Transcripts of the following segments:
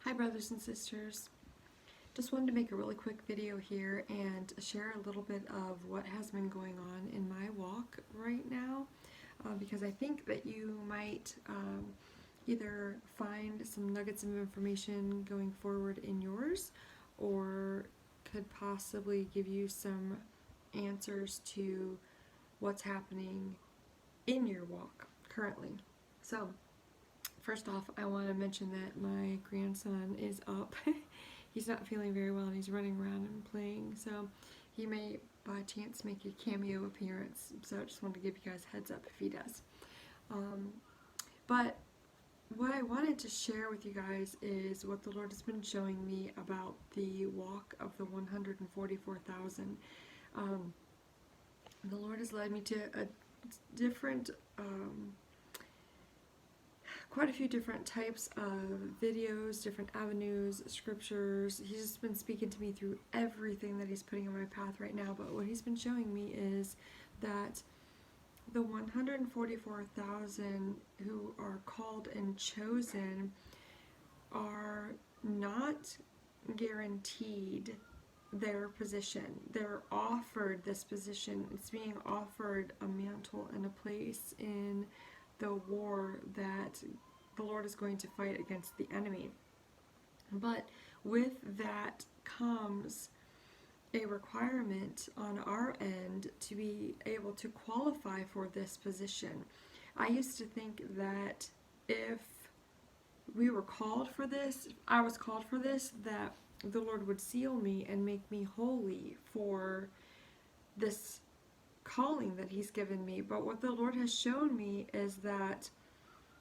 Hi brothers and sisters. Just wanted to make a really quick video here and share a little bit of what has been going on in my walk right now, because I think that you might either find some nuggets of information going forward in yours, or could possibly give you some answers to what's happening in your walk currently. So first off, I want to mention that my grandson is up. He's not feeling very well and he's running around and playing, so he may by chance make a cameo appearance. So I just wanted to give you guys a heads up if he does. But what I wanted to share with you guys is what the Lord has been showing me about the walk of the 144,000. The Lord has led me to a different quite a few different types of videos, different avenues, scriptures. He's just been speaking to me through everything that he's putting in my path right now. But what he's been showing me is that the 144,000 who are called and chosen are not guaranteed their position. They're offered this position. It's being offered a mantle and a place in the war that the Lord is going to fight against the enemy. But with that comes a requirement on our end to be able to qualify for this position. I used to think that if we were called for this, if I was called for this, that the Lord would seal me and make me holy for this calling that He's given me. But what the Lord has shown me is that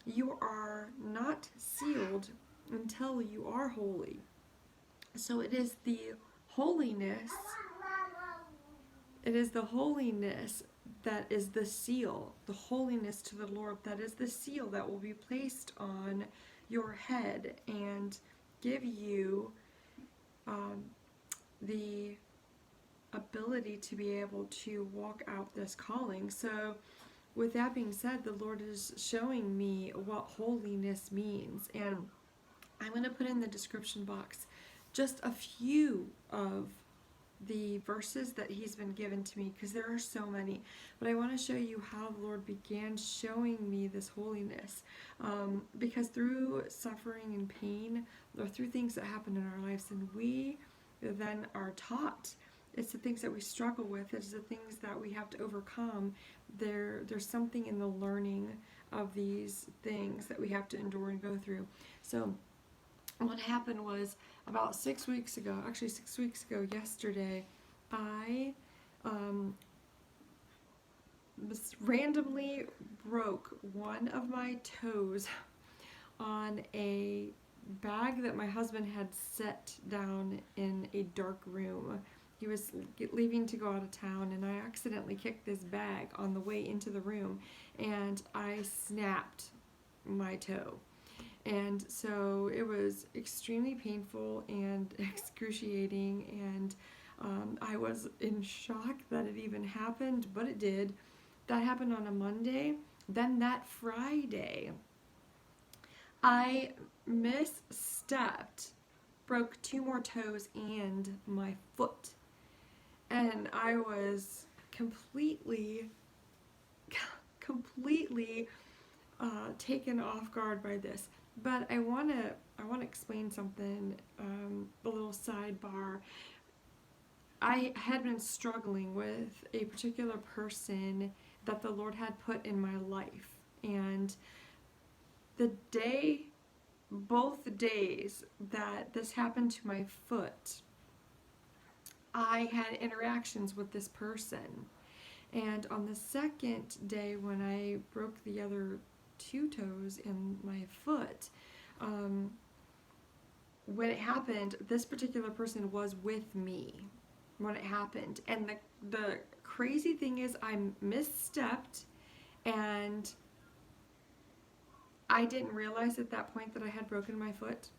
you are not sealed until you are holy. So it is the holiness that is the seal, the holiness to the Lord, that is the seal that will be placed on your head and give you the ability to be able to walk out this calling. So with that being said, the Lord is showing me what holiness means, and I'm going to put in the description box just a few of the verses that He's been given to me, because there are so many. But I want to show you how the Lord began showing me this holiness, because through suffering and pain, or through things that happen in our lives, and we then are taught. It's the things that we struggle with. It's the things that we have to overcome. There's something in the learning of these things that we have to endure and go through. So what happened was about 6 weeks ago, actually 6 weeks ago yesterday, I randomly broke one of my toes on a bag that my husband had set down in a dark room. He was leaving to go out of town, and I accidentally kicked this bag on the way into the room, and I snapped my toe. And so it was extremely painful and excruciating, and I was in shock that it even happened, but it did. That happened on a Monday. Then that Friday, I misstepped, broke 2 more toes and my foot. And I was completely taken off guard by this. But I want to explain something, a little sidebar. I had been struggling with a particular person that the Lord had put in my life, and both days that this happened to my foot, I had interactions with this person. And on the second day, when I broke the other 2 toes in my foot, when it happened, this particular person was with me when it happened. And the crazy thing is, I misstepped, and I didn't realize at that point that I had broken my foot.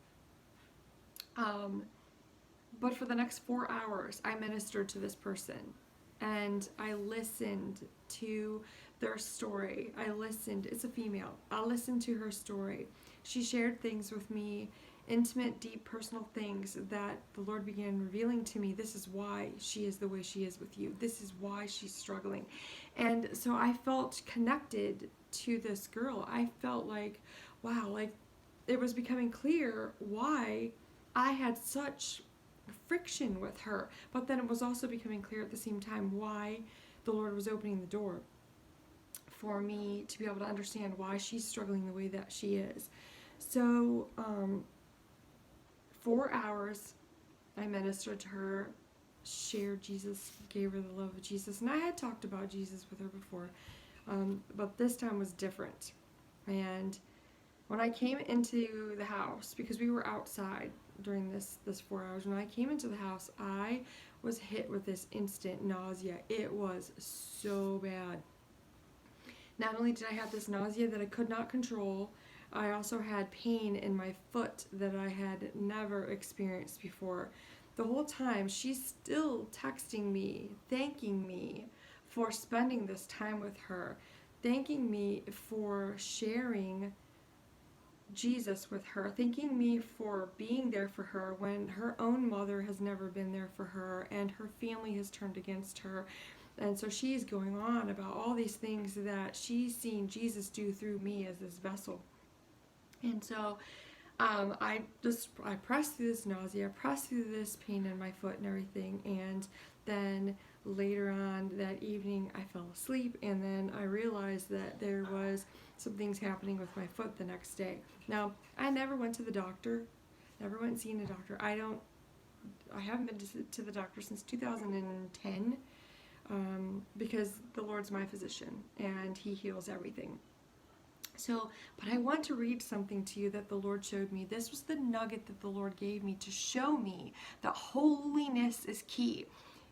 But for the next 4 hours, I ministered to this person, and I listened to their story. I listened. It's a female. I listened to her story. She shared things with me, intimate, deep, personal things that the Lord began revealing to me. This is why she is the way she is with you. This is why she's struggling. And so I felt connected to this girl. I felt like, wow, like it was becoming clear why I had such friction with her. But then it was also becoming clear at the same time why the Lord was opening the door for me to be able to understand why she's struggling the way that she is. So, 4 hours I ministered to her, shared Jesus, gave her the love of Jesus. And I had talked about Jesus with her before, but this time was different. And when I came into the house, because we were outside during this 4 hours, when I came into the house, I was hit with this instant nausea. It was so bad. Not only did I have this nausea that I could not control, I also had pain in my foot that I had never experienced before. The whole time, she's still texting me, thanking me for spending this time with her, thanking me for sharing Jesus with her, thanking me for being there for her when her own mother has never been there for her and her family has turned against her. And so she's going on about all these things that she's seen Jesus do through me as this vessel. And so I pressed through this nausea, pressed through this pain in my foot and everything, and then later on that evening I fell asleep, and then I realized that there was some things happening with my foot the next day. Now, I never went to the doctor, never went and seen a doctor. I haven't been to the doctor since 2010, because the Lord's my physician and He heals everything. So, but I want to read something to you that the Lord showed me. This was the nugget that the Lord gave me to show me that holiness is key.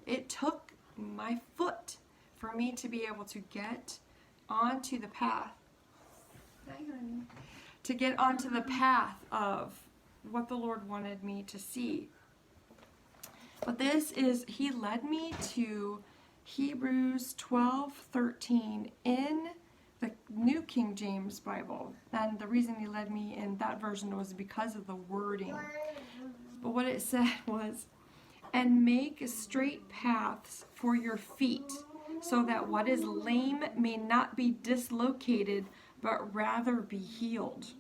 It took my foot for me to be able to get onto the path. To get onto the path of what the Lord wanted me to see. But He led me to Hebrews 12:13 in the New King James Bible. And the reason He led me in that version was because of the wording. But what it said was, and make straight paths for your feet, so that what is lame may not be dislocated, but rather be healed.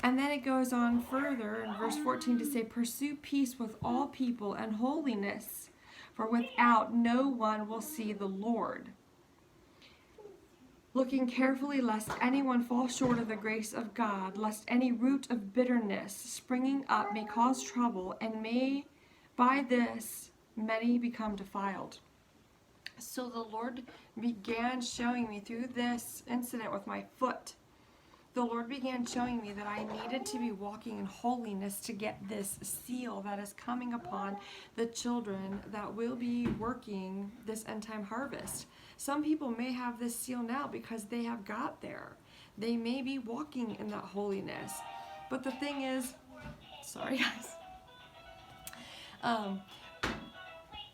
And then it goes on further in verse 14 to say, pursue peace with all people and holiness, for without no one will see the Lord. Looking carefully lest anyone fall short of the grace of God, lest any root of bitterness springing up may cause trouble, and may by this many become defiled. So the Lord began showing me through this incident with my foot, the Lord began showing me that I needed to be walking in holiness to get this seal that is coming upon the children that will be working this end time harvest. Some people may have this seal now because they have got there. They may be walking in that holiness. But the thing is, sorry guys,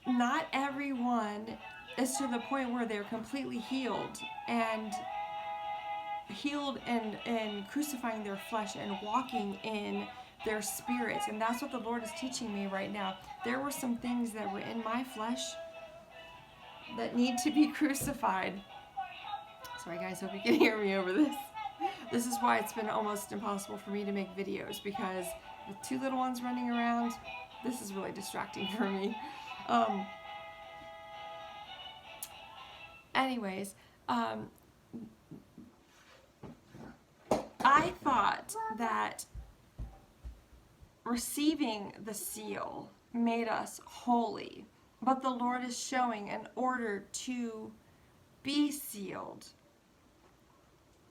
not everyone is to the point where they're completely healed and crucifying their flesh and walking in their spirits. And that's what the Lord is teaching me right now. There were some things that were in my flesh that need to be crucified. Sorry guys, hope you can hear me over this. This is why it's been almost impossible for me to make videos, because with two little ones running around, this is really distracting for me. Anyways, I thought that receiving the seal made us holy, but the Lord is showing in order to be sealed,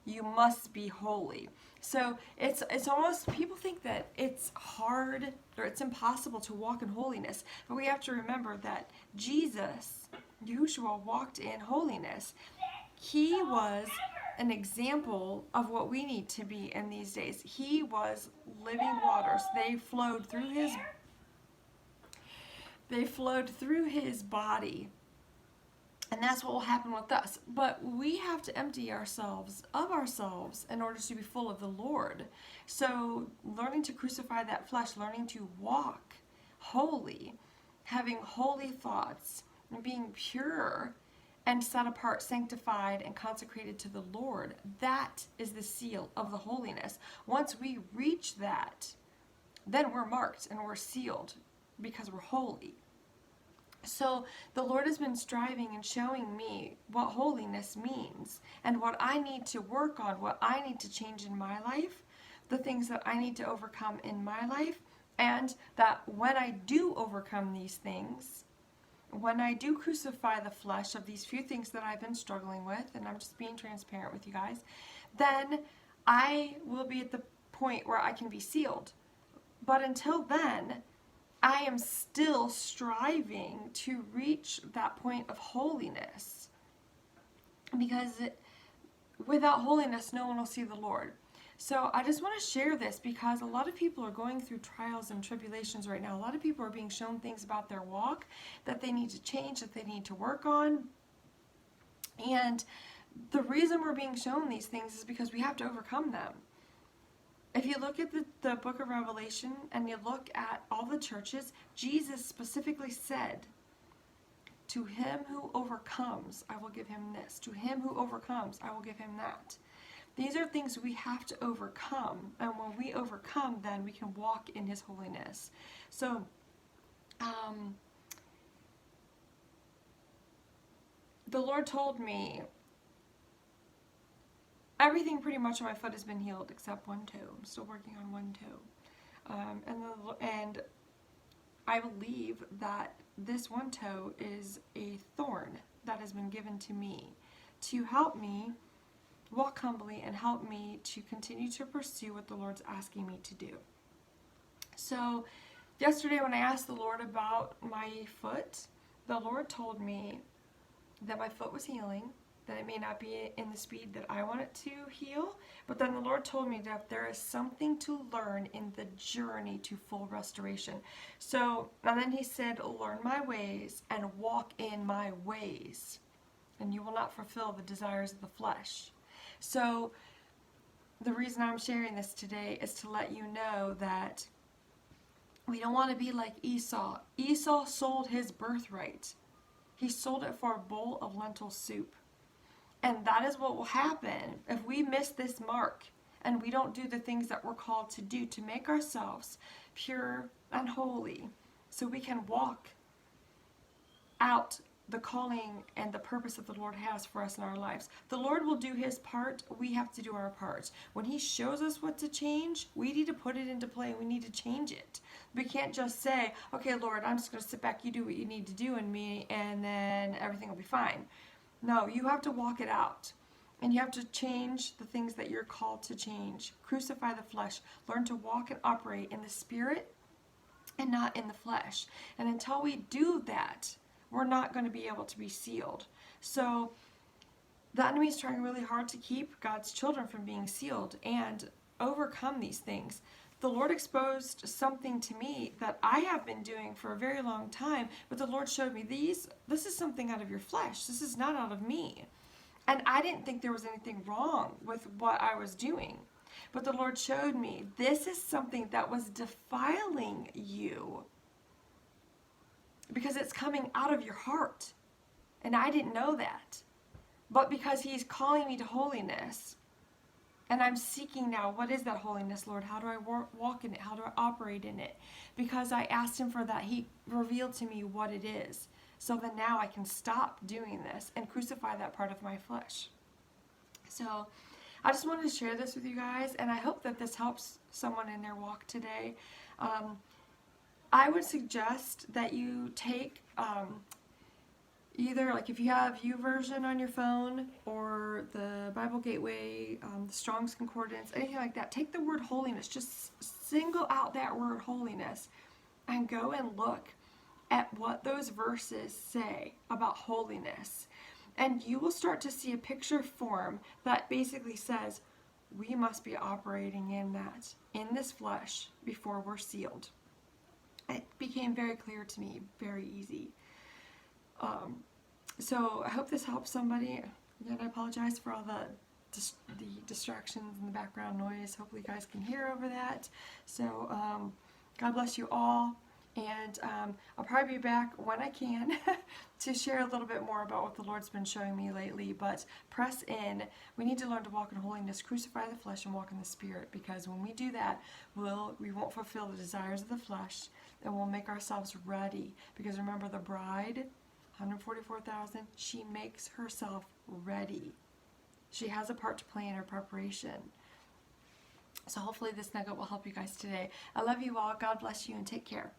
you must be holy. So it's almost, people think that it's hard or it's impossible to walk in holiness, but we have to remember that Jesus, Yahushua, walked in holiness. He was an example of what we need to be in these days. He was living waters. They flowed through his body And that's what will happen with us. But we have to empty ourselves of ourselves in order to be full of the Lord. So learning to crucify that flesh, learning to walk holy, having holy thoughts, and being pure and set apart, sanctified, and consecrated to the Lord, that is the seal of the holiness. Once we reach that, then we're marked and we're sealed because we're holy. So the Lord has been striving and showing me what holiness means and what I need to work on, what I need to change in my life, the things that I need to overcome in my life, and that when I do overcome these things, when I do crucify the flesh of these few things that I've been struggling with, and I'm just being transparent with you guys, then I will be at the point where I can be sealed. But until then, I am still striving to reach that point of holiness, because without holiness, no one will see the Lord. So I just want to share this because a lot of people are going through trials and tribulations right now. A lot of people are being shown things about their walk that they need to change, that they need to work on. And the reason we're being shown these things is because we have to overcome them. If you look at the book of Revelation and you look at all the churches, Jesus specifically said, to him who overcomes, I will give him this. To him who overcomes, I will give him that. These are things we have to overcome. And when we overcome, then we can walk in his holiness. So, the Lord told me, everything pretty much on my foot has been healed except one toe. I'm still working on one toe. And I believe that this one toe is a thorn that has been given to me to help me walk humbly and help me to continue to pursue what the Lord's asking me to do. So yesterday when I asked the Lord about my foot, the Lord told me that my foot was healing, that it may not be in the speed that I want it to heal, but then the Lord told me that there is something to learn in the journey to full restoration. So, and then he said, learn my ways and walk in my ways, and you will not fulfill the desires of the flesh. So, the reason I'm sharing this today is to let you know that we don't want to be like Esau. Esau sold his birthright. He sold it for a bowl of lentil soup. And that is what will happen if we miss this mark and we don't do the things that we're called to do to make ourselves pure and holy so we can walk out the calling and the purpose that the Lord has for us in our lives. The Lord will do his part. We have to do our part. When he shows us what to change, we need to put it into play. We need to change it. We can't just say, okay, Lord, I'm just going to sit back. You do what you need to do in me, and then everything will be fine. No, you have to walk it out. And you have to change the things that you're called to change. Crucify the flesh. Learn to walk and operate in the spirit and not in the flesh. And until we do that, we're not going to be able to be sealed. So the enemy is trying really hard to keep God's children from being sealed and overcome these things. The Lord exposed something to me that I have been doing for a very long time, but the Lord showed me this is something out of your flesh. This is not out of me. And I didn't think there was anything wrong with what I was doing. But the Lord showed me this is something that was defiling you because it's coming out of your heart. And I didn't know that. But because he's calling me to holiness, and I'm seeking now, what is that holiness, Lord? How do I walk in it? How do I operate in it? Because I asked him for that, he revealed to me what it is. So then now I can stop doing this and crucify that part of my flesh. So I just wanted to share this with you guys, and I hope that this helps someone in their walk today. I would suggest that you take either, like if you have YouVersion on your phone or the Bible Gateway, the Strong's Concordance, anything like that, take the word holiness, just single out that word holiness and go and look at what those verses say about holiness. And you will start to see a picture form that basically says, we must be operating in that, in this flesh, before we're sealed. It became very clear to me, very easy. So I hope this helps somebody. Again, I apologize for all the distractions and the background noise. Hopefully you guys can hear over that. So God bless you all. And I'll probably be back when I can to share a little bit more about what the Lord's been showing me lately. But press in. We need to learn to walk in holiness, crucify the flesh, and walk in the Spirit. Because when we do that, we won't fulfill the desires of the flesh, and we'll make ourselves ready. Because remember, the bride, 144,000, she makes herself ready. She has a part to play in her preparation. So hopefully this nugget will help you guys today. I love you all. God bless you and take care.